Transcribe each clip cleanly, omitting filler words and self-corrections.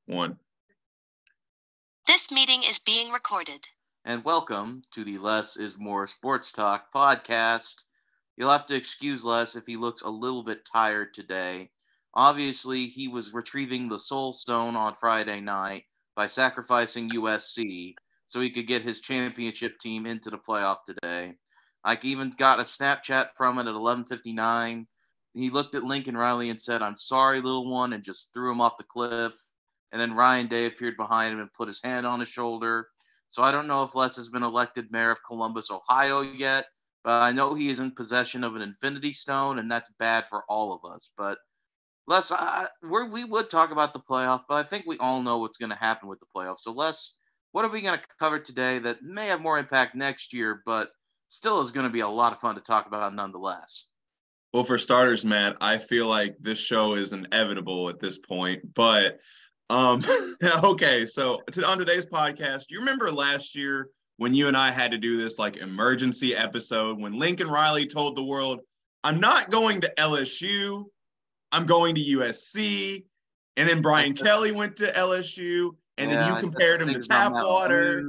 One. This meeting is being recorded. And welcome to the Less is More Sports Talk podcast. You'll have to excuse Les if he looks a little bit tired today. Obviously, he was retrieving the Soul Stone on Friday night by sacrificing USC so he could get his championship team into the playoff today. I even got a Snapchat from it at 11:59. He looked at Lincoln Riley and said, "I'm sorry, little one," and just threw him off the cliff. And then Ryan Day appeared behind him and put his hand on his shoulder. So I don't know if Les has been elected mayor of Columbus, Ohio yet, but I know he is in possession of an Infinity Stone, and that's bad for all of us. But Les, we would talk about the playoff, but I think we all know what's going to happen with the playoff. So Les, what are we going to cover today that may have more impact next year, but still is going to be a lot of fun to talk about nonetheless? Well, for starters, Matt, I feel like this show is inevitable at this point. But okay, so on today's podcast, you remember last year when you and I had to do this like emergency episode when Lincoln Riley told the world, "I'm not going to LSU, I'm going to USC," and then Brian Kelly went to LSU, and then you compared him to tap water.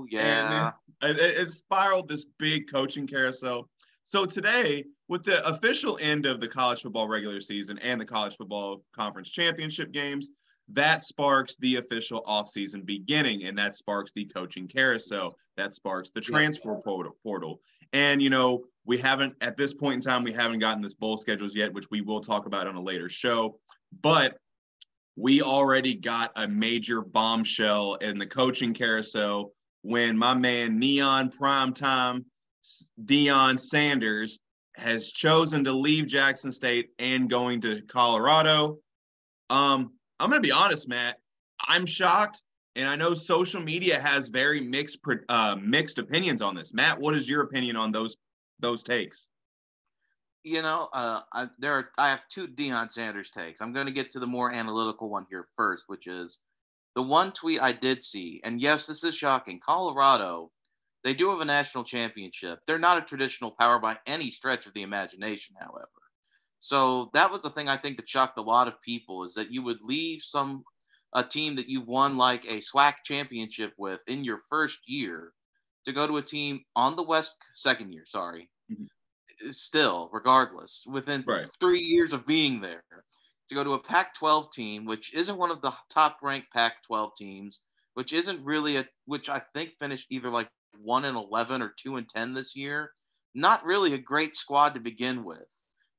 Yeah, and it spiraled this big coaching carousel. So today, with the official end of the college football regular season and the college football conference championship games, that sparks the official offseason beginning, and that sparks the coaching carousel. That sparks the transfer portal. And, we haven't, at this point in time, we haven't gotten this bowl schedules yet, which we will talk about on a later show. But we already got a major bombshell in the coaching carousel when my man Neon Primetime Deion Sanders has chosen to leave Jackson State and going to Colorado. I'm going to be honest, Matt. I'm shocked, and I know social media has very mixed opinions on this. Matt, what is your opinion on those takes? I have two Deion Sanders takes. I'm going to get to the more analytical one here first, which is the one tweet I did see. And yes, this is shocking. Colorado, they do have a national championship. They're not a traditional power by any stretch of the imagination, however. So that was the thing I think that shocked a lot of people is that you would leave a team that you've won like a SWAC championship with in your first year to go to a team on the West second year, sorry. Mm-hmm. Still, regardless, within 3 years of being there, to go to a Pac-12 team, which isn't one of the top-ranked Pac-12 teams, which isn't really which I think finished either like 1-11 or 2-10 this year. Not really a great squad to begin with,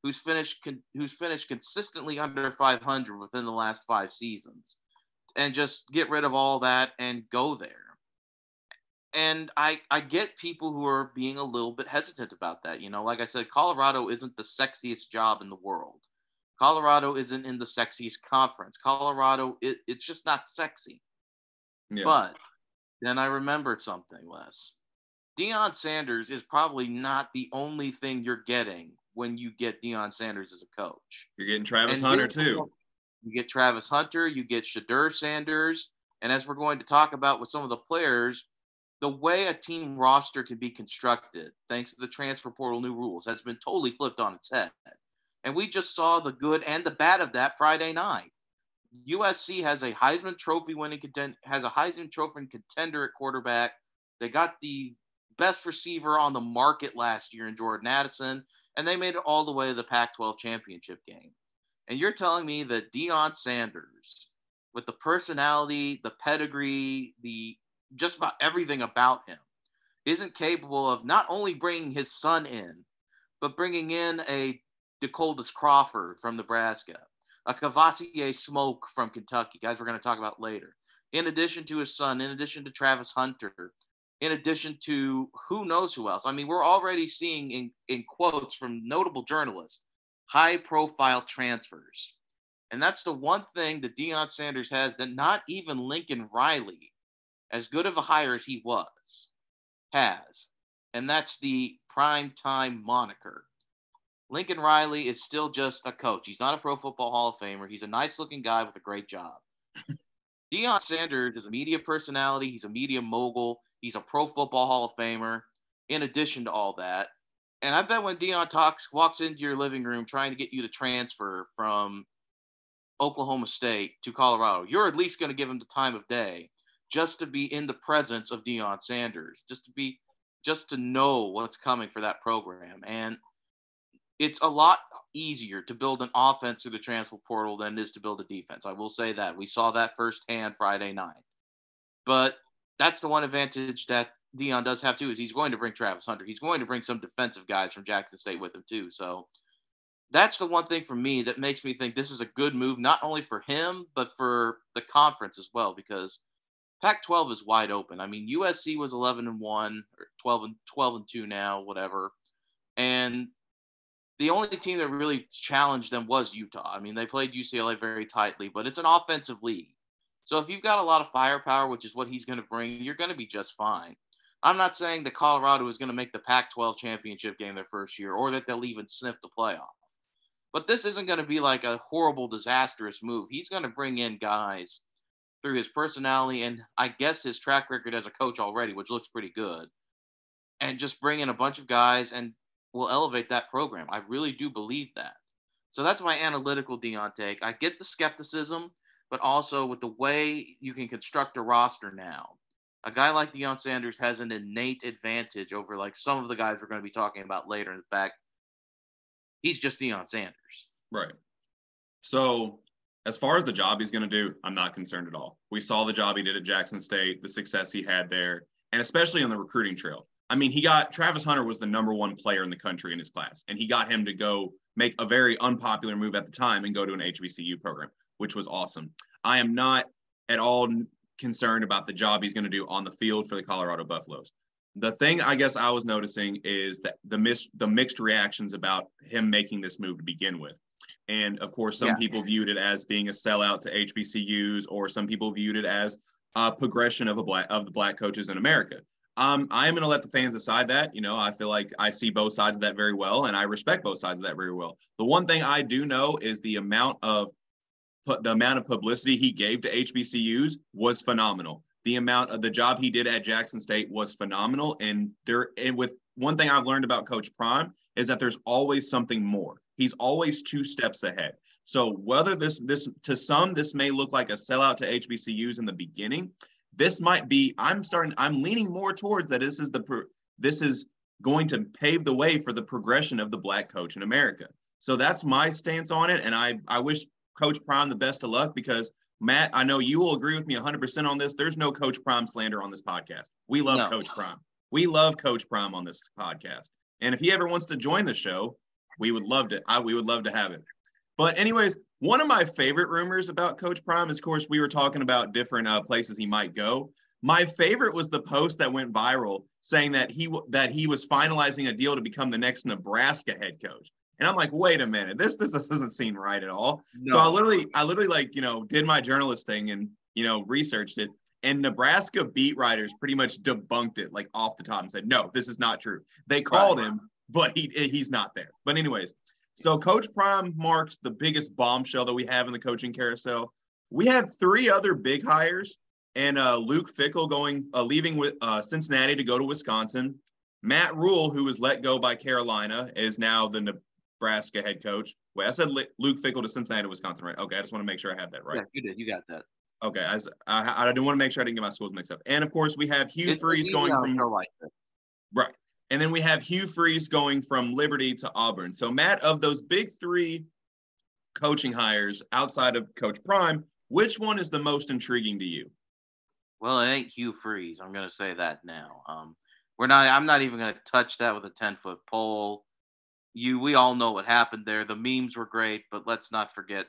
who's finished consistently under 500 within the last 5 seasons, and just get rid of all that and go there. And I get people who are being a little bit hesitant about that. Like I said, Colorado isn't the sexiest job in the world. Colorado isn't in the sexiest conference. Colorado, it's just not sexy. Yeah. But then I remembered something, Les. Deion Sanders is probably not the only thing you're getting when you get Deion Sanders as a coach. You're getting Travis Hunter, too. You get Travis Hunter, you get Shedeur Sanders, and as we're going to talk about with some of the players, the way a team roster can be constructed, thanks to the transfer portal new rules, has been totally flipped on its head. And we just saw the good and the bad of that Friday night. USC has a Heisman Trophy contender at quarterback. They got the best receiver on the market last year in Jordan Addison, and they made it all the way to the Pac-12 championship game. And you're telling me that Deion Sanders, with the personality, the pedigree, just about everything about him, isn't capable of not only bringing his son in, but bringing in a DeColdis Crawford from Nebraska, a Cavassier Smoke from Kentucky, guys we're going to talk about later, in addition to his son, in addition to Travis Hunter, in addition to who knows who else. I mean, we're already seeing in quotes from notable journalists, high-profile transfers. And that's the one thing that Deion Sanders has that not even Lincoln Riley, as good of a hire as he was, has. And that's the prime time moniker. Lincoln Riley is still just a coach. He's not a Pro Football Hall of Famer. He's a nice-looking guy with a great job. Deion Sanders is a media personality. He's a media mogul. He's a Pro Football Hall of Famer, in addition to all that. And I bet when Deion walks into your living room trying to get you to transfer from Oklahoma State to Colorado, you're at least going to give him the time of day just to be in the presence of Deion Sanders, just to know what's coming for that program. And it's a lot easier to build an offense through the transfer portal than it is to build a defense. I will say that. We saw that firsthand Friday night. But that's the one advantage that Deion does have too, is he's going to bring Travis Hunter. He's going to bring some defensive guys from Jackson State with him too. So that's the one thing for me that makes me think this is a good move, not only for him, but for the conference as well, because Pac-12 is wide open. I mean, USC was 11-1 or 12-2 now, whatever. And the only team that really challenged them was Utah. I mean, they played UCLA very tightly, but it's an offensive league. So if you've got a lot of firepower, which is what he's going to bring, you're going to be just fine. I'm not saying that Colorado is going to make the Pac-12 championship game their first year or that they'll even sniff the playoff. But this isn't going to be like a horrible, disastrous move. He's going to bring in guys through his personality and I guess his track record as a coach already, which looks pretty good, and just bring in a bunch of guys and will elevate that program. I really do believe that. So that's my analytical Deion take. I get the skepticism, but also with the way you can construct a roster now, a guy like Deion Sanders has an innate advantage over like some of the guys we're going to be talking about later. In fact, he's just Deion Sanders. Right. So as far as the job he's going to do, I'm not concerned at all. We saw the job he did at Jackson State, the success he had there, and especially on the recruiting trail. I mean, Travis Hunter was the number one player in the country in his class, and he got him to go make a very unpopular move at the time and go to an HBCU program, which was awesome. I am not at all concerned about the job he's going to do on the field for the Colorado Buffaloes. The thing I guess I was noticing is that the mixed reactions about him making this move to begin with. And of course, some people viewed it as being a sellout to HBCUs, or some people viewed it as a progression of the black coaches in America. I am going to let the fans decide that. You know, I feel like I see both sides of that very well, and I respect both sides of that very well. The one thing I do know is the amount of publicity he gave to HBCUs was phenomenal. The job he did at Jackson State was phenomenal. And with one thing I've learned about Coach Prime is that there's always something more. He's always 2 steps ahead. So whether this to some, this may look like a sellout to HBCUs in the beginning, this might be, I'm leaning more towards that this is going to pave the way for the progression of the black coach in America. So that's my stance on it. And I wish Coach Prime the best of luck, because Matt, I know you will agree with me 100% on this. There's no Coach Prime slander on this podcast. We love Coach Prime. We love Coach Prime on this podcast. And if he ever wants to join the show, we would love to have it. But anyways, one of my favorite rumors about Coach Prime is, of course, we were talking about different places he might go. My favorite was the post that went viral saying that he was finalizing a deal to become the next Nebraska head coach. And I'm like, wait a minute, this doesn't seem right at all. No. So I literally like, did my journalist thing and, researched it. And Nebraska beat writers pretty much debunked it like off the top and said, no, this is not true. They called him, but he's not there. But anyways, so Coach Prime marks the biggest bombshell that we have in the coaching carousel. We have 3 other big hires, and Luke Fickell leaving with Cincinnati to go to Wisconsin. Matt Rule, who was let go by Carolina, is now the Nebraska head coach. Wait, I said Luke Fickell to Cincinnati to Wisconsin, right? Okay, I just want to make sure I had that right. Yeah, you did. You got that. Okay, I didn't want to make sure I didn't get my schools mixed up. And of course, we have Hugh Freeze going from right, and then we have Hugh Freeze going from Liberty to Auburn. So Matt, of those big 3 coaching hires outside of Coach Prime, which one is the most intriguing to you? Well, it ain't Hugh Freeze. I'm going to say that now. I'm not even going to touch that with a 10-foot pole. We all know what happened there. The memes were great, but let's not forget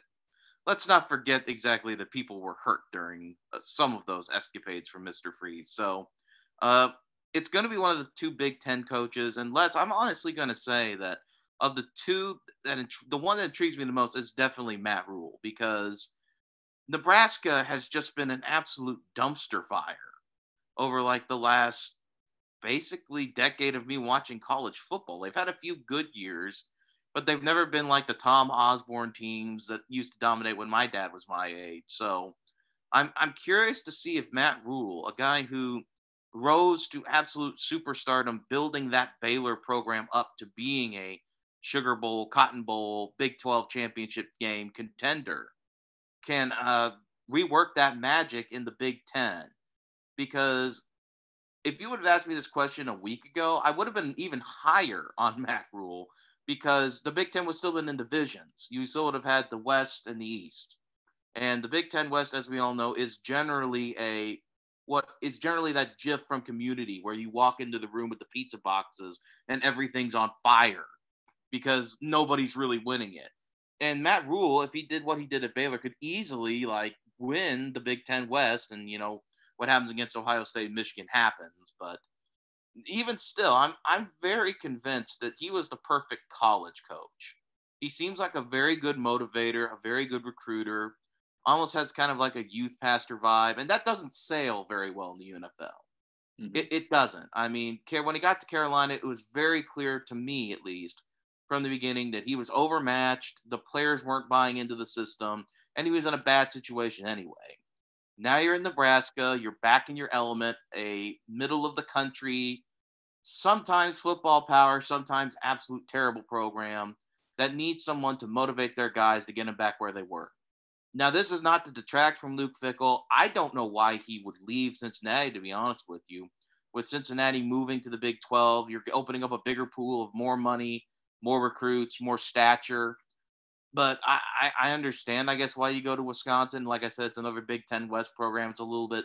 exactly that people were hurt during some of those escapades from Mr. Freeze. So it's going to be one of the 2 Big Ten coaches. And Les, I'm honestly going to say that of the 2, the one that intrigues me the most is definitely Matt Rule, because Nebraska has just been an absolute dumpster fire over like the last basically decade of me watching college football. They've had a few good years, but they've never been like the Tom Osborne teams that used to dominate when my dad was my age. So I'm curious to see if Matt Rule, a guy who rose to absolute superstardom, building that Baylor program up to being a Sugar Bowl, Cotton Bowl, Big 12 championship game contender, can rework that magic in the Big Ten. Because if you would have asked me this question a week ago, I would have been even higher on Matt Rule because the Big Ten would still been in divisions. You still would have had the West and the East. And the Big Ten West, as we all know, is generally that GIF from Community where you walk into the room with the pizza boxes and everything's on fire because nobody's really winning it. And Matt Rule, if he did what he did at Baylor, could easily win the Big Ten West, and what happens against Ohio State and Michigan happens. But even still, I'm very convinced that he was the perfect college coach. He seems like a very good motivator, a very good recruiter, almost has kind of like a youth pastor vibe, and that doesn't sail very well in the NFL. Mm-hmm. It doesn't. I mean, when he got to Carolina, it was very clear to me, at least, from the beginning that he was overmatched, the players weren't buying into the system, and he was in a bad situation anyway. Now you're in Nebraska, you're back in your element, a middle of the country, sometimes football power, sometimes absolute terrible program that needs someone to motivate their guys to get them back where they were. Now, this is not to detract from Luke Fickell. I don't know why he would leave Cincinnati, to be honest with you. With Cincinnati moving to the Big 12, you're opening up a bigger pool of more money, more recruits, more stature. But I understand, I guess, why you go to Wisconsin. Like I said, it's another Big Ten West program. It's a little bit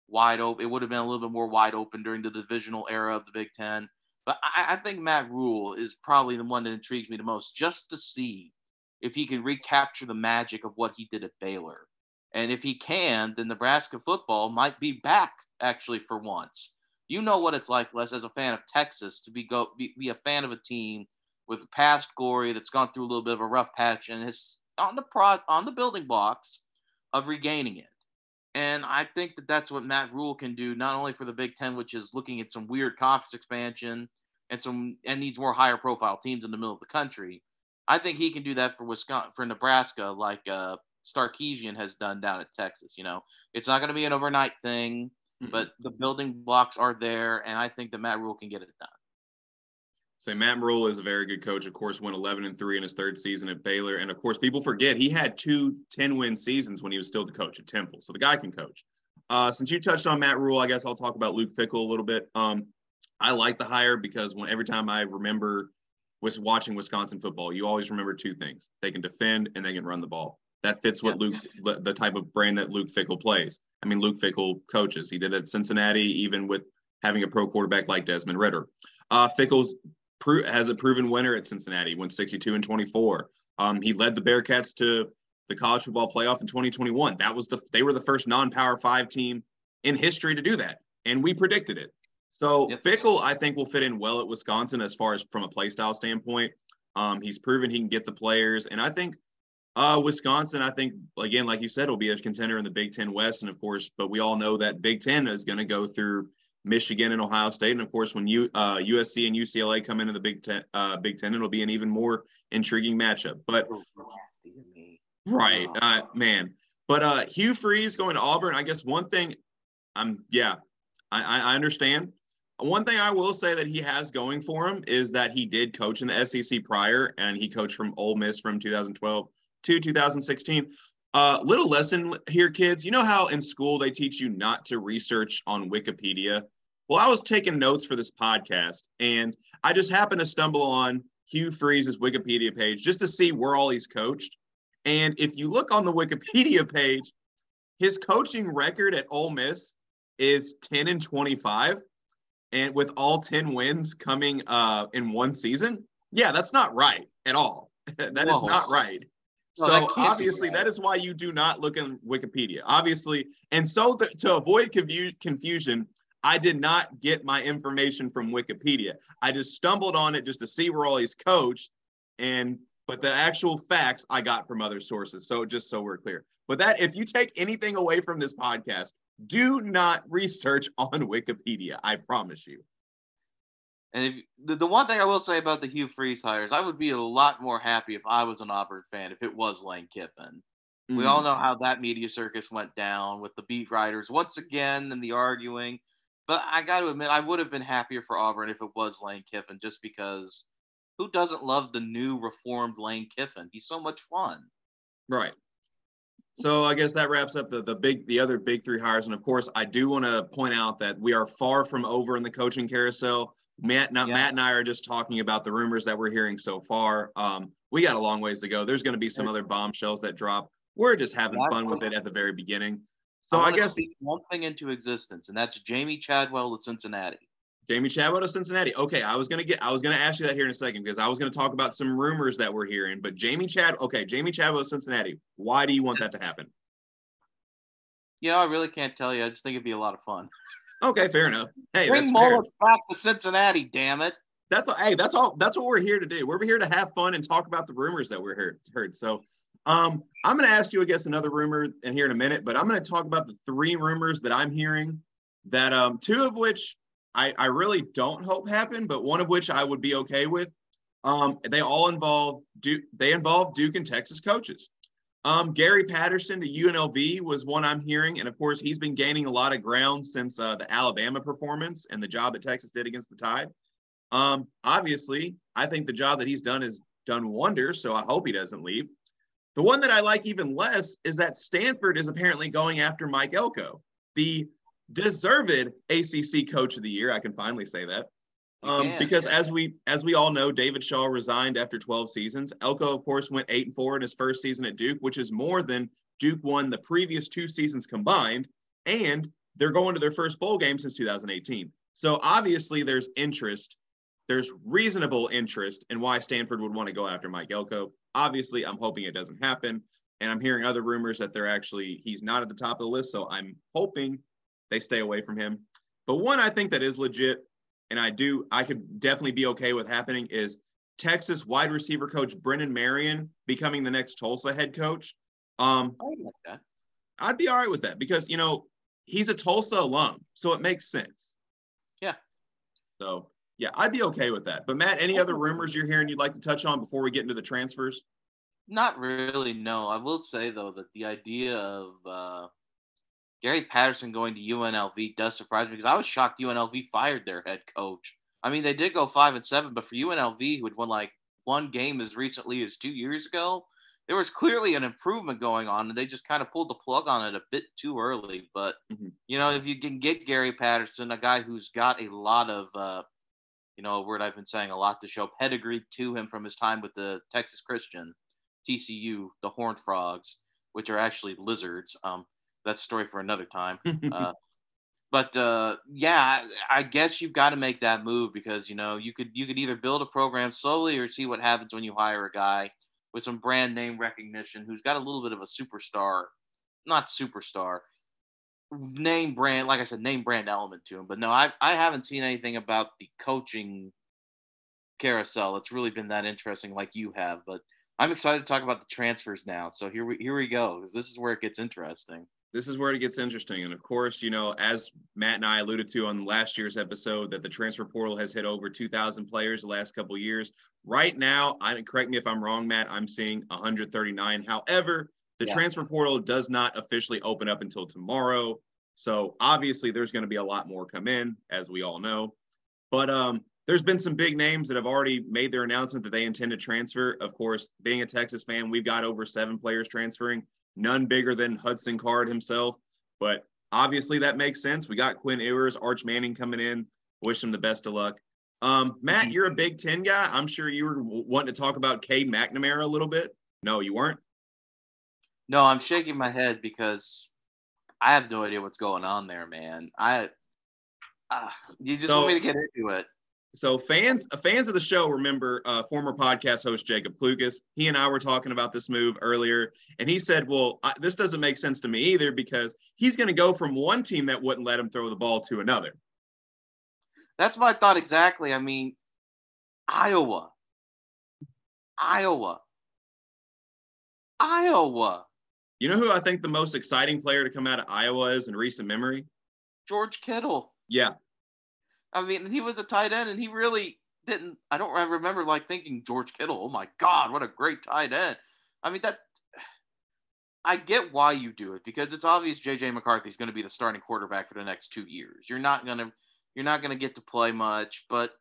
wide open. It would have been a little bit more wide open during the divisional era of the Big Ten. But I think Matt Rule is probably the one that intrigues me the most, just to see if he can recapture the magic of what he did at Baylor. And if he can, then Nebraska football might be back, actually, for once. You know what it's like, Les, as a fan of Texas, to be a fan of a team with past glory that's gone through a little bit of a rough patch and is on the building blocks of regaining it. And I think that that's what Matt Rule can do, not only for the Big Ten, which is looking at some weird conference expansion and needs more higher profile teams in the middle of the country. I think he can do that for Nebraska, like Sarkisian has done down at Texas. It's not going to be an overnight thing, but the building blocks are there, and I think that Matt Rule can get it done. So Matt Rule is a very good coach. Of course, went 11-3 in his third season at Baylor, and of course, people forget he had 2 10-win seasons when he was still the coach at Temple. So the guy can coach. Since you touched on Matt Rule, I guess I'll talk about Luke Fickell a little bit. I like the hire because every time I remember was watching Wisconsin football, you always remember 2 things: they can defend and they can run the ball. That fits what the type of brand that Luke Fickell plays. I mean, Luke Fickell coaches. He did it at Cincinnati, even with having a pro quarterback like Desmond Ridder. Fickell's has a proven winner at Cincinnati, went 62-24. He led the Bearcats to the college football playoff in 2021. They were the first non-Power 5 team in history to do that, and we predicted it. So Fickell, I think, will fit in well at Wisconsin as far as from a play style standpoint. He's proven he can get the players, and I think Wisconsin, I think, again, like you said, will be a contender in the Big Ten West, and of course, but we all know that Big Ten is going to go through Michigan and Ohio State, and of course, when USC and UCLA come into the Big Ten, it'll be an even more intriguing matchup. But right, man. But Hugh Freeze going to Auburn, I guess one thing, I understand. One thing I will say that he has going for him is that he did coach in the SEC prior, and he coached from Ole Miss from 2012 to 2016. Little lesson here, kids. You know how in school they teach you not to research on Wikipedia? Well, I was taking notes for this podcast, and I just happened to stumble on Hugh Freeze's Wikipedia page just to see where all he's coached. And if you look on the Wikipedia page, his coaching record at Ole Miss is 10-25. And with all 10 wins coming in one season, that's not right at all. That is not right. No, so obviously, that is why you do not look in Wikipedia, obviously. And so to avoid confusion, I did not get my information from Wikipedia. I just stumbled on it just to see where all he's coached. But the actual facts I got from other sources. So just so we're clear. But that, if you take anything away from this podcast, do not research on Wikipedia. I promise you. And if the one thing I will say about the Hugh Freeze hires, I would be a lot more happy if I was an Auburn fan if it was Lane Kiffin. We all know how that media circus went down with the beat writers once again and the arguing. But I got to admit, I would have been happier for Auburn if it was Lane Kiffin, just because who doesn't love the new reformed Lane Kiffin? He's so much fun. Right. So I guess that wraps up the other big three hires. And of course, I do want to point out that we are far from over in the coaching carousel. Matt and I are just talking about the rumors that we're hearing so far. We got a long ways to go. There's going to be some other bombshells that drop. We're just having fun with it at the very beginning. So I guess speak one thing into existence, and that's Jamie Chadwell to Cincinnati. Jamie Chadwell to Cincinnati. Okay, I was gonna ask you that here in a second because I was gonna talk about some rumors that we're hearing. But Jamie Chadwell to Cincinnati. Why do you want that to happen? I really can't tell you. I just think it'd be a lot of fun. Okay, fair enough. Hey, bring Mullins back to Cincinnati, damn it. That's what we're here to do. We're here to have fun and talk about the rumors that we're heard. So I'm gonna ask you, I guess, another rumor in here in a minute, but I'm gonna talk about the three rumors that I'm hearing that two of which I really don't hope happen, but one of which I would be okay with. They all involve Duke. They involve Duke and Texas coaches. Gary Patterson to UNLV was one I'm hearing, and of course he's been gaining a lot of ground since the Alabama performance and the job that Texas did against the Tide. Obviously, I think the job that he's done has done wonders, so I hope he doesn't leave. The one that I like even less is that Stanford is apparently going after Mike Elko, the deserved ACC Coach of the Year. I can finally say that. Because as we all know, David Shaw resigned after 12 seasons. Elko, of course, went 8-4 in his first season at Duke, which is more than Duke won the previous two seasons combined, and they're going to their first bowl game since 2018. So obviously there's reasonable interest in why Stanford would want to go after Mike Elko. Obviously, I'm hoping it doesn't happen, and I'm hearing other rumors that he's not at the top of the list, so I'm hoping they stay away from him. But one I think that is legit, and I could definitely be okay with happening, is Texas wide receiver coach Brennan Marion becoming the next Tulsa head coach. I like that. I'd be all right with that because, he's a Tulsa alum, so it makes sense. Yeah. So, yeah, I'd be okay with that. But, Matt, any other rumors you're hearing you'd like to touch on before we get into the transfers? Not really, no. I will say, though, that the idea of Gary Patterson going to UNLV does surprise me because I was shocked UNLV fired their head coach. I mean, they did go 5-7, but for UNLV, who had won like one game as recently as 2 years ago, there was clearly an improvement going on, and they just kind of pulled the plug on it a bit too early. But, if you can get Gary Patterson, a guy who's got a lot of, a word I've been saying a lot to show pedigree to him from his time with the Texas Christian, TCU, the Horned Frogs, which are actually lizards. That's a story for another time. But I guess you've got to make that move because, you could either build a program slowly or see what happens when you hire a guy with some brand name recognition who's got a little bit of a name brand element to him. But no, I haven't seen anything about the coaching carousel. It's really been that interesting like you have. But I'm excited to talk about the transfers now. So here we go, because this is where it gets interesting. This is where it gets interesting. And of course, as Matt and I alluded to on last year's episode, that the transfer portal has hit over 2,000 players the last couple of years. Right now, correct me if I'm wrong, Matt, I'm seeing 139. However, the transfer portal does not officially open up until tomorrow. So obviously there's going to be a lot more come in, as we all know. But there's been some big names that have already made their announcement that they intend to transfer. Of course, being a Texas fan, we've got over 7 players transferring. None bigger than Hudson Card himself, but obviously that makes sense. We got Quinn Ewers, Arch Manning coming in. Wish him the best of luck. Matt, you're a Big Ten guy. I'm sure you were wanting to talk about Cade McNamara a little bit. No, you weren't? No, I'm shaking my head because I have no idea what's going on there, man. You just want me to get into it. So fans of the show remember former podcast host Jacob Klukas. He and I were talking about this move earlier, and he said, well, this doesn't make sense to me either because he's going to go from one team that wouldn't let him throw the ball to another. That's my thought exactly. I mean, Iowa. You know who I think the most exciting player to come out of Iowa is in recent memory? George Kittle. Yeah. I mean, he was a tight end, and he really didn't. I remember thinking George Kittle. Oh my God, what a great tight end! I mean, I get why you do it because it's obvious J.J. McCarthy's going to be the starting quarterback for the next 2 years. You're not gonna get to play much, but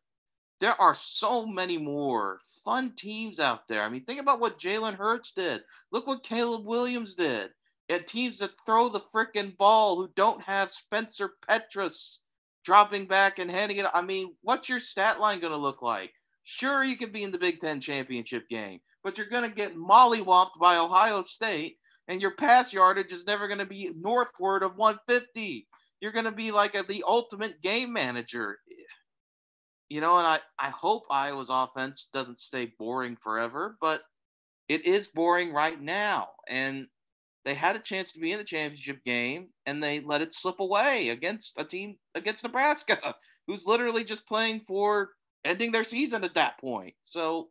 there are so many more fun teams out there. I mean, think about what Jalen Hurts did. Look what Caleb Williams did. at teams that throw the frickin' ball, who don't have Spencer Petras dropping back and handing it. I mean, what's your stat line going to look like? Sure, you could be in the Big Ten championship game, but you're going to get mollywomped by Ohio State, and your pass yardage is never going to be northward of 150. You're going to be like the ultimate game manager. And I hope Iowa's offense doesn't stay boring forever, but it is boring right now. And they had a chance to be in the championship game, and they let it slip away against a team against Nebraska, who's literally just playing for ending their season at that point. So,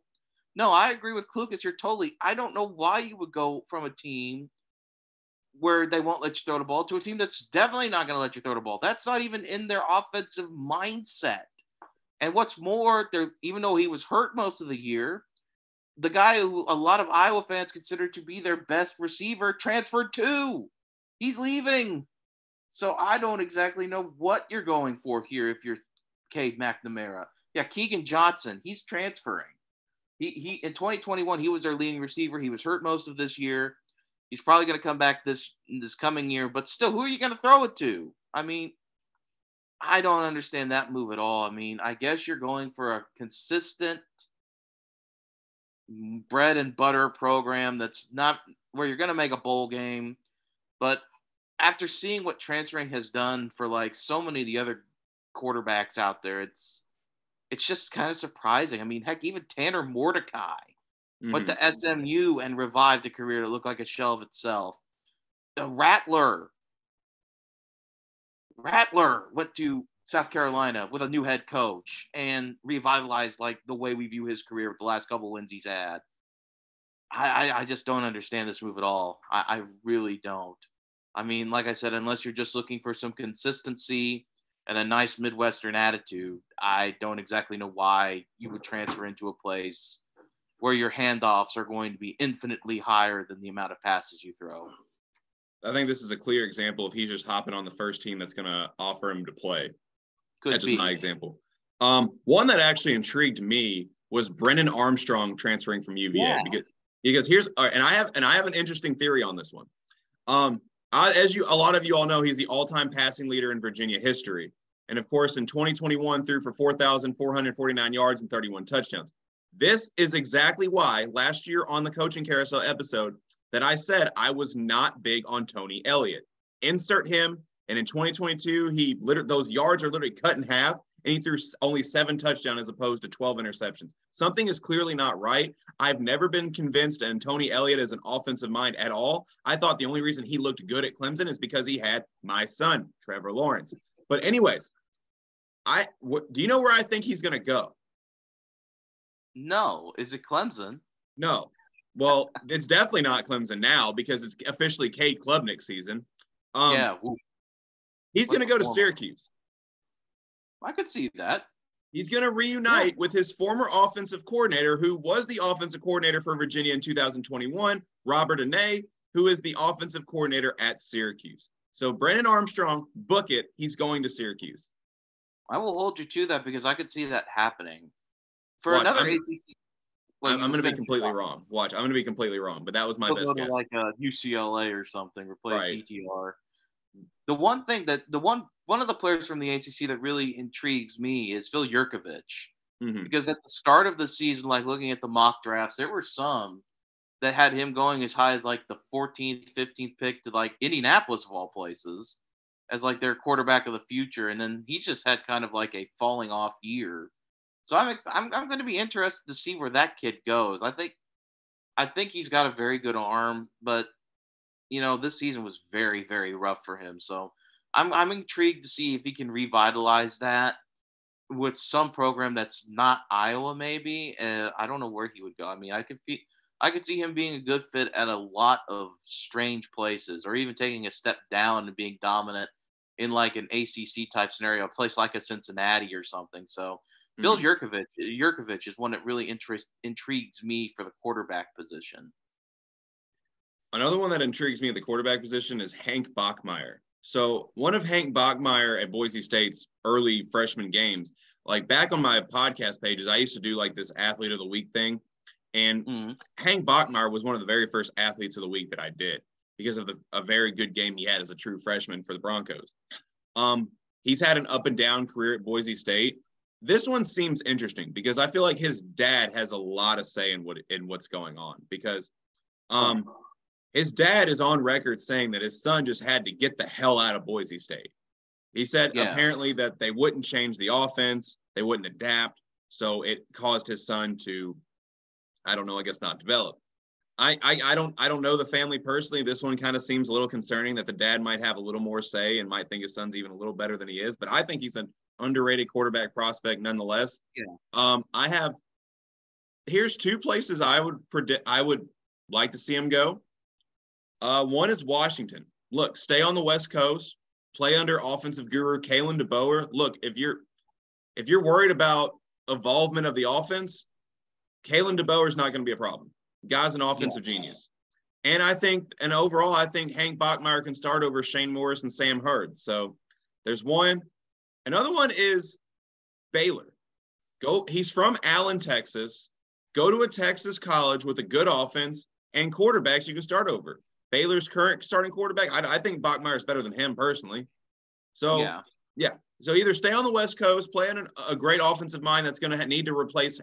no, I agree with Klukas here totally. I don't know why you would go from a team where they won't let you throw the ball to a team that's definitely not going to let you throw the ball. That's not even in their offensive mindset. And what's more, even though he was hurt most of the year, the guy who a lot of Iowa fans consider to be their best receiver transferred too. He's leaving. So I don't exactly know what you're going for here if you're Cade McNamara. Yeah, Keegan Johnson, he's transferring. He in 2021, he was their leading receiver. He was hurt most of this year. He's probably going to come back this coming year. But still, who are you going to throw it to? I mean, I don't understand that move at all. I mean, I guess you're going for a consistent bread and butter program that's not where you're going to make a bowl game. But after seeing what transferring has done for like so many of the other quarterbacks out there, it's just kind of surprising. I mean, heck, even Tanner Mordecai went to SMU and revived a career that looked like a shell of itself. Rattler went to South Carolina with a new head coach and revitalized like the way we view his career with the last couple wins he's had. I just don't understand this move at all. I really don't. I mean, like I said, unless you're just looking for some consistency and a nice Midwestern attitude, I don't exactly know why you would transfer into a place where your handoffs are going to be infinitely higher than the amount of passes you throw. I think this is a clear example of he's just hopping on the first team that's going to offer him to play. That's just my example. One that actually intrigued me was Brennan Armstrong transferring from UVA because I have an interesting theory on this one. A lot of you all know, he's the all-time passing leader in Virginia history, and of course in 2021 threw for 4,449 yards and 31 touchdowns. This is exactly why last year on the Coaching Carousel episode that I said I was not big on Tony Elliott. Insert him. And in 2022, those yards are literally cut in half, and he threw only 7 touchdowns as opposed to 12 interceptions. Something is clearly not right. I've never been convinced in Tony Elliott as an offensive mind at all. I thought the only reason he looked good at Clemson is because he had my son, Trevor Lawrence. But anyways, do you know where I think he's going to go? No. Is it Clemson? No. Well, it's definitely not Clemson now because it's officially Cade Klubnik's season. He's going to go to Syracuse. I could see that. He's going to reunite with his former offensive coordinator, who was the offensive coordinator for Virginia in 2021, Robert Anae, who is the offensive coordinator at Syracuse. So Brennan Armstrong, book it. He's going to Syracuse. I will hold you to that because I could see that happening. For another ACC. I'm going to be completely wrong. I'm going to be completely wrong, but that was my best guess. Like a UCLA or something, replace DTR. The one thing one of the players from the ACC that really intrigues me is Phil Yurkovich, because at the start of the season, like looking at the mock drafts, there were some that had him going as high as like the 14th, 15th pick to like Indianapolis of all places as like their quarterback of the future, and then he's just had kind of like a falling off year. So I'm going to be interested to see where that kid goes. I think he's got a very good arm, but this season was very, very rough for him. So I'm intrigued to see if he can revitalize that with some program that's not Iowa. Maybe I don't know where he would go. I mean, I could see him being a good fit at a lot of strange places, or even taking a step down and being dominant in like an ACC type scenario, a place like a Cincinnati or something. So. Phil Yurkovich is one that really intrigues me for the quarterback position. Another one that intrigues me at the quarterback position is Hank Bachmeier. So one of Hank Bachmeier at Boise State's early freshman games, like back on my podcast pages, I used to do like this athlete of the week thing. And Hank Bachmeier was one of the very first athletes of the week that I did. because of a very good game he had as a true freshman for the Broncos. He's had an up and down career at Boise State. This one seems interesting because I feel like his dad has a lot of say in what's going on, because his dad is on record saying that his son just had to get the hell out of Boise State. He said apparently that they wouldn't change the offense, they wouldn't adapt, so it caused his son to, I don't know, I guess not develop. I don't know the family personally. This one kind of seems a little concerning that the dad might have a little more say and might think his son's even a little better than he is. But I think he's an underrated quarterback prospect nonetheless. Yeah. Here's two places I would like to see him go. One is Washington. Look, stay on the West Coast, play under offensive guru Kalen DeBoer. Look, if you're worried about evolvement of the offense, Kalen DeBoer is not going to be a problem. Guy's an offensive genius. And overall, I think Hank Bachmeier can start over Shane Morris and Sam Hurd. So there's one. Another one is Baylor. He's from Allen, Texas. Go to a Texas college with a good offense and quarterbacks you can start over. Baylor's current starting quarterback, I think Bachmeier is better than him personally. So, yeah. So either stay on the West Coast, play in a great offensive mind that's going to need to replace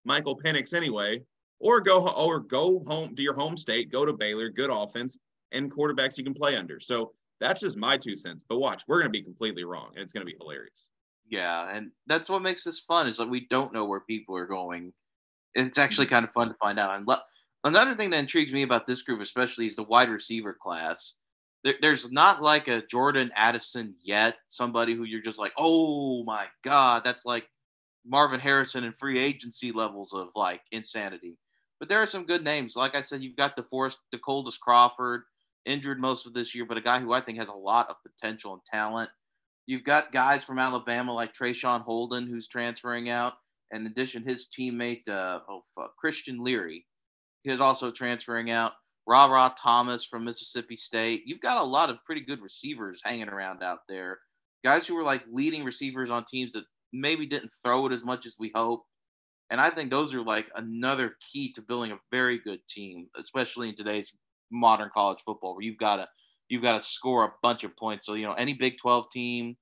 Michael Penix anyway, or go home to your home state, go to Baylor, good offense, and quarterbacks you can play under. So that's just my 2 cents. But watch, we're going to be completely wrong, and it's going to be hilarious. Yeah, and that's what makes this fun, is like we don't know where people are going. It's actually kind of fun to find out. And another thing that intrigues me about this group especially is the wide receiver class. There's not like a Jordan Addison yet, somebody who you're just like, oh my God, that's like Marvin Harrison and free agency levels of like insanity. But there are some good names. Like I said, you've got DeColdis Crawford, injured most of this year, but a guy who I think has a lot of potential and talent. You've got guys from Alabama like Trayshawn Holden, who's transferring out. In addition, his teammate, Christian Leary, he is also transferring out. Ra Thomas from Mississippi State. You've got a lot of pretty good receivers hanging around out there. Guys who were like leading receivers on teams that maybe didn't throw it as much as we hoped. And I think those are like another key to building a very good team, especially in today's modern college football, where you've got to score a bunch of points. So, any Big 12 team,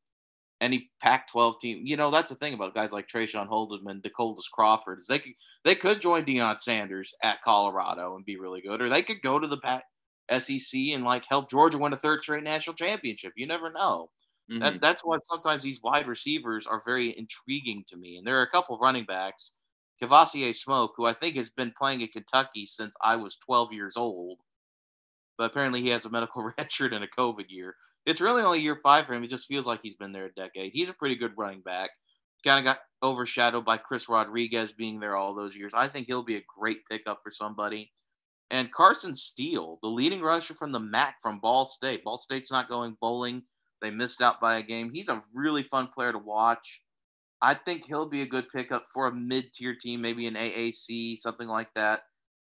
any Pac-12 team, that's the thing about guys like Trayshawn Holden and DeColdis Crawford, is they could join Deion Sanders at Colorado and be really good, or they could go to the SEC and like help Georgia win a third straight national championship. You never know. Mm-hmm. That's why sometimes these wide receivers are very intriguing to me. And there are a couple of running backs, Kavasier Smoke, who I think has been playing at Kentucky since I was 12 years old, but apparently he has a medical redshirt and a COVID year. It's really only year 5 for him. It just feels like he's been there a decade. He's a pretty good running back. Kind of got overshadowed by Chris Rodriguez being there all those years. I think he'll be a great pickup for somebody. And Carson Steele, the leading rusher from the MAC from Ball State. Ball State's not going bowling. They missed out by a game. He's a really fun player to watch. I think he'll be a good pickup for a mid-tier team, maybe an AAC, something like that.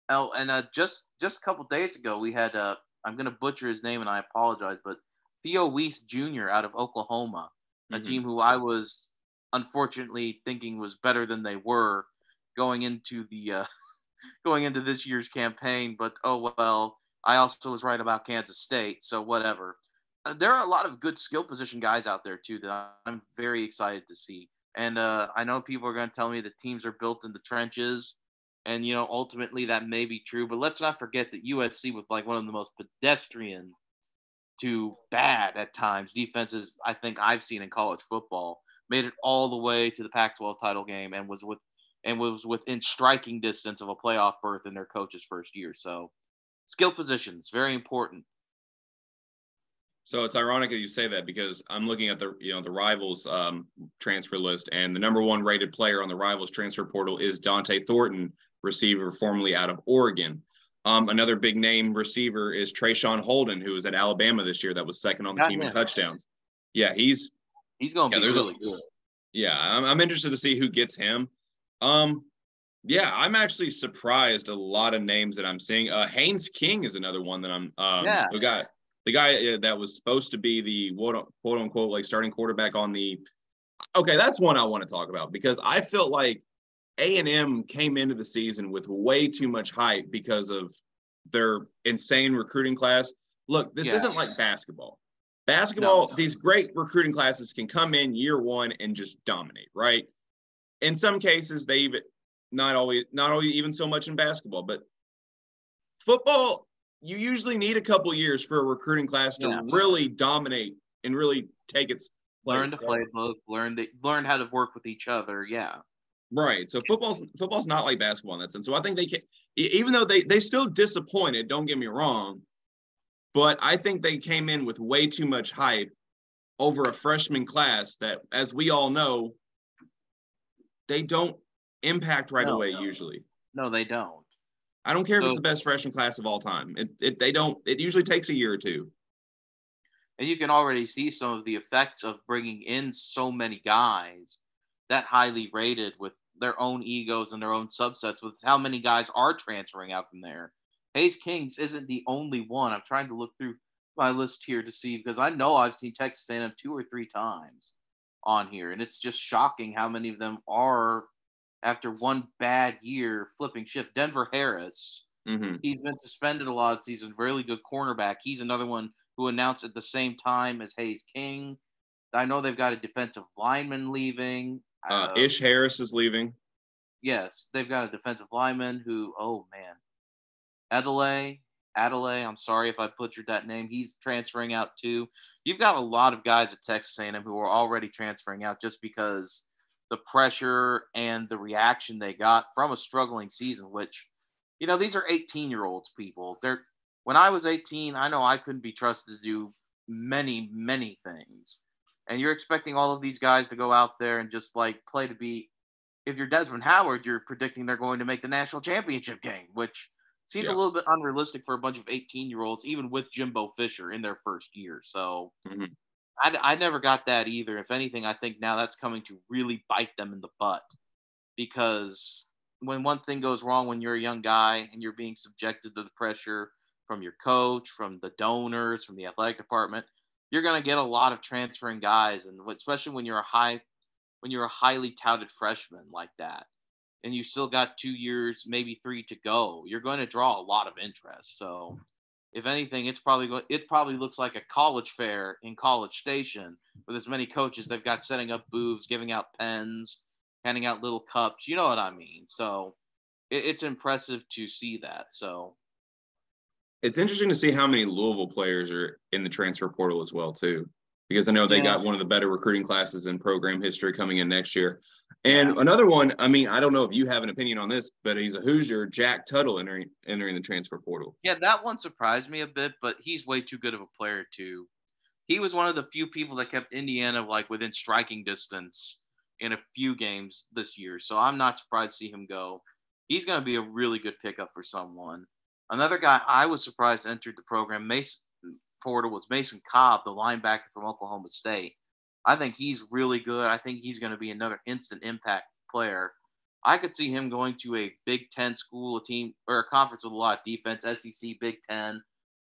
Oh, and just a couple days ago, we had, I'm going to butcher his name and I apologize, but Theo Weiss Jr. out of Oklahoma, a team who I was unfortunately thinking was better than they were going into this year's campaign. But, oh, well, I also was right about Kansas State, so whatever. There are a lot of good skill position guys out there, too, that I'm very excited to see. And I know people are going to tell me that teams are built in the trenches. And, ultimately that may be true. But let's not forget that USC, with like one of the most pedestrian to bad at times defenses I think I've seen in college football, made it all the way to the Pac-12 title game and was within striking distance of a playoff berth in their coach's first year. So skill positions, very important. So it's ironic that you say that, because I'm looking at the Rivals transfer list, and the number 1 rated player on the Rivals transfer portal is Dante Thornton, receiver formerly out of Oregon. Another big name receiver is Trayshawn Holden, who was at Alabama this year, that was second on the team in touchdowns. Yeah, he's going to be really good. Yeah, I'm interested to see who gets him. Yeah, I'm actually surprised a lot of names that I'm seeing. Haynes King is another one that I'm the guy that was supposed to be the quote unquote like starting quarterback on the. Okay, that's one I want to talk about, because I felt like A&M came into the season with way too much hype because of their insane recruiting class. look, this Yeah. isn't like basketball. No. These great recruiting classes can come in year one and just dominate, right? In some cases, they even not always even so much in basketball, but football, you usually need a couple years for a recruiting class to really dominate and really take its place. Learn to play both, learn how to work with each other. Yeah. Right. So football's not like basketball in that sense. So I think they can, even though they still disappointed, don't get me wrong, but I think they came in with way too much hype over a freshman class that, as we all know, they don't impact right away usually. No, they don't. I don't care if it's the best freshman class of all time. It usually takes a year or two. And you can already see some of the effects of bringing in so many guys that highly rated with their own egos and their own subsets with how many guys are transferring out from there. Hayes Kings isn't the only one. I'm trying to look through my list here to see because I know I've seen Texas A&M 2 or 3 times on here, and it's just shocking how many of them are after one bad year flipping shift. Denver Harris, he's been suspended a lot of seasons. Really good cornerback. He's another one who announced at the same time as Hayes King. I know they've got a defensive lineman leaving. Ish Harris is leaving. Yes, they've got a defensive lineman who, oh man, Adelaide, I'm sorry if I butchered that name. He's transferring out too. You've got a lot of guys at Texas A&M who are already transferring out just because the pressure and the reaction they got from a struggling season, which, these are 18-year-olds, people. When I was 18, I know I couldn't be trusted to do many, many things. And you're expecting all of these guys to go out there and just play to be, if you're Desmond Howard, you're predicting they're going to make the national championship game, which seems a little bit unrealistic for a bunch of 18-year-olds, even with Jimbo Fisher in their first year. So I never got that either. If anything, I think now that's coming to really bite them in the butt because when one thing goes wrong when you're a young guy and you're being subjected to the pressure from your coach, from the donors, from the athletic department, you're going to get a lot of transferring guys, and especially when you're a highly touted freshman like that, and you still got 2 years, maybe 3 to go, you're going to draw a lot of interest. So, if anything, it probably looks like a college fair in College Station with as many coaches they've got setting up booths, giving out pens, handing out little cups. You know what I mean? So, it's impressive to see that. So. It's interesting to see how many Louisville players are in the transfer portal as well, too, because I know they got one of the better recruiting classes in program history coming in next year. And another one, I mean, I don't know if you have an opinion on this, but he's a Hoosier, Jack Tuttle, entering the transfer portal. Yeah, that one surprised me a bit, but he's way too good of a player, too. He was one of the few people that kept Indiana, within striking distance in a few games this year. So I'm not surprised to see him go. He's going to be a really good pickup for someone. Another guy I was surprised entered the program, Portal, was Mason Cobb, the linebacker from Oklahoma State. I think he's really good. I think he's going to be another instant impact player. I could see him going to a Big Ten school, a team or a conference with a lot of defense, SEC, Big Ten,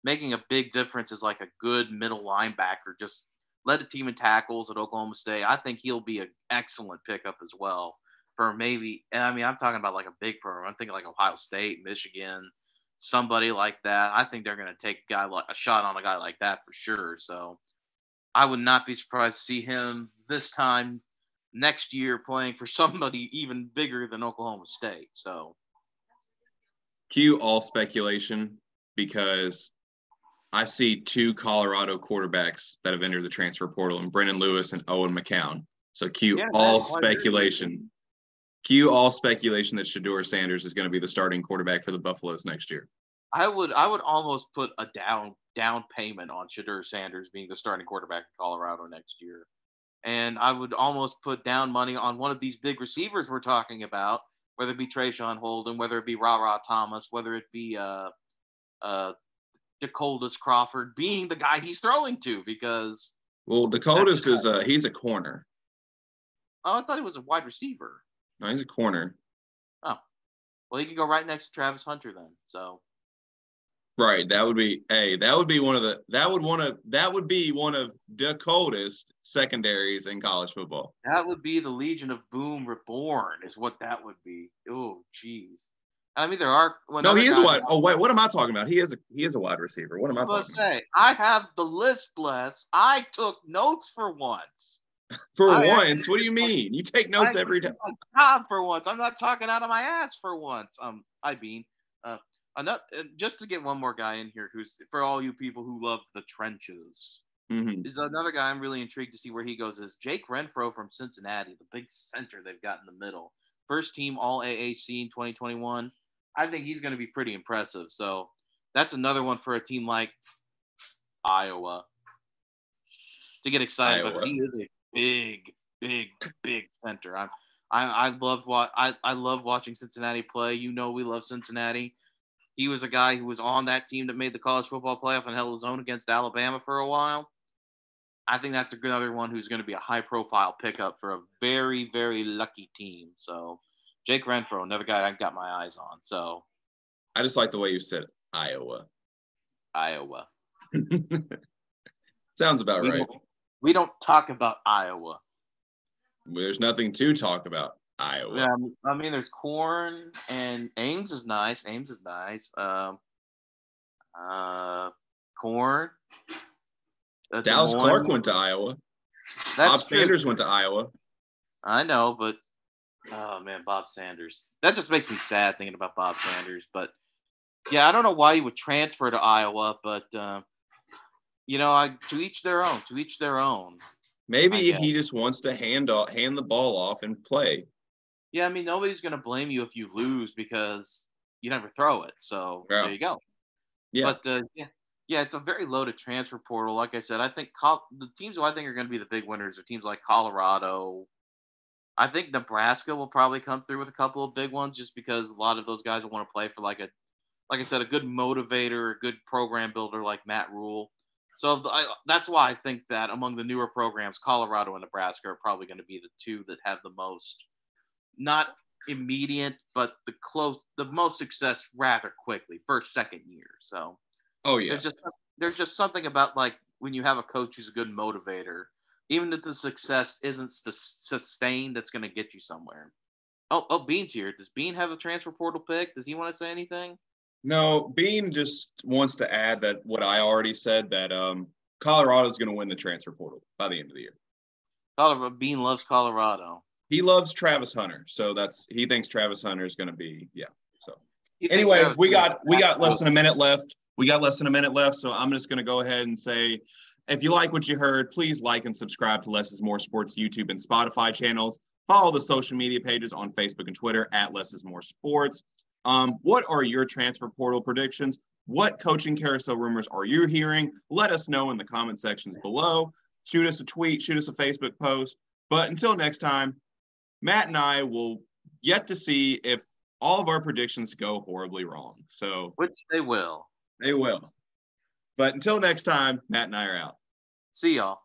making a big difference as a good middle linebacker. Just led a team in tackles at Oklahoma State. I think he'll be an excellent pickup as well for maybe. And I mean, I'm talking about a big program. I'm thinking Ohio State, Michigan, somebody like that. I think they're going to take a shot on a guy like that for sure. So I would not be surprised to see him this time next year playing for somebody even bigger than Oklahoma State. So cue all speculation because I see 2 Colorado quarterbacks that have entered the transfer portal, and Brennan Lewis and Owen McCown. So cue all speculation. Cue all speculation that Shedeur Sanders is going to be the starting quarterback for the Buffaloes next year. I would almost put a down payment on Shedeur Sanders being the starting quarterback in Colorado next year. And I would almost put down money on one of these big receivers we're talking about, whether it be Trayshawn Holden, whether it be Ra Thomas, whether it be Dakotas Crawford being the guy he's throwing to, because Dakotas he's a corner. Oh, I thought he was a wide receiver. No, he's a corner. Oh, well, he can go right next to Travis Hunter then. So, right, that would be one of Dakota's secondaries in college football. That would be the Legion of Boom Reborn, is what that would be. Oh, jeez. I mean, there are. No, he is what? Oh wait, what am I talking about? He is a wide receiver. What am I talking about? I have the list, Les. I took notes for once. For once, what do you mean? You take notes every day. Job for once. I'm not talking out of my ass for once. Just to get one more guy in here, who's for all you people who love the trenches. Mm-hmm. Is another guy I'm really intrigued to see where he goes. Is Jake Renfro from Cincinnati, the big center they've got in the middle, first team All AAC in 2021. I think he's going to be pretty impressive. So that's another one for a team like Iowa to get excited about. He is a big center. I love watching Cincinnati play. You know, we love Cincinnati. He was a guy who was on that team that made the college football playoff and held his own against Alabama for a while. I think that's another one who's going to be a high-profile pickup for a very, very lucky team. So Jake Renfro, another guy I've got my eyes on. So I just like the way you said Iowa. Sounds about right. We don't talk about Iowa. There's nothing to talk about Iowa. Yeah, I mean, there's corn and Ames is nice. Corn. Dallas Clark went to Iowa. Bob Sanders went to Iowa. I know, but oh man, Bob Sanders. That just makes me sad thinking about Bob Sanders. But yeah, I don't know why he would transfer to Iowa, but to each their own. To each their own. Maybe he just wants to hand the ball off and play. Yeah, I mean, nobody's going to blame you if you lose because you never throw it. So There you go. Yeah. But it's a very loaded transfer portal. Like I said, I think the teams who I think are going to be the big winners are teams like Colorado. I think Nebraska will probably come through with a couple of big ones just because a lot of those guys will want to play for like I said, a good motivator, a good program builder like Matt Rule. So that's why I think that among the newer programs, Colorado and Nebraska are probably going to be the two that have the most, not immediate, but the most success rather quickly, first, second year. So, there's just something about like when you have a coach who's a good motivator, even if the success isn't sustained, that's going to get you somewhere. Oh, Bean's here. Does Bean have a transfer portal pick? Does he want to say anything? No, Bean just wants to add that what I already said, that Colorado's going to win the transfer portal by the end of the year. Bean loves Colorado. He loves Travis Hunter, so he thinks Travis Hunter is going to be So, anyways, we got less than a minute left. So I'm just going to go ahead and say, if you like what you heard, please like and subscribe to Less is More Sports YouTube and Spotify channels. Follow the social media pages on Facebook and Twitter at Less is More Sports. What are your transfer portal predictions? What coaching carousel rumors are you hearing? Let us know in the comment sections below. Shoot us a tweet, shoot us a Facebook post. But until next time, Matt and I will yet to see if all of our predictions go horribly wrong. So, which they will. They will. But until next time, Matt and I are out. See y'all.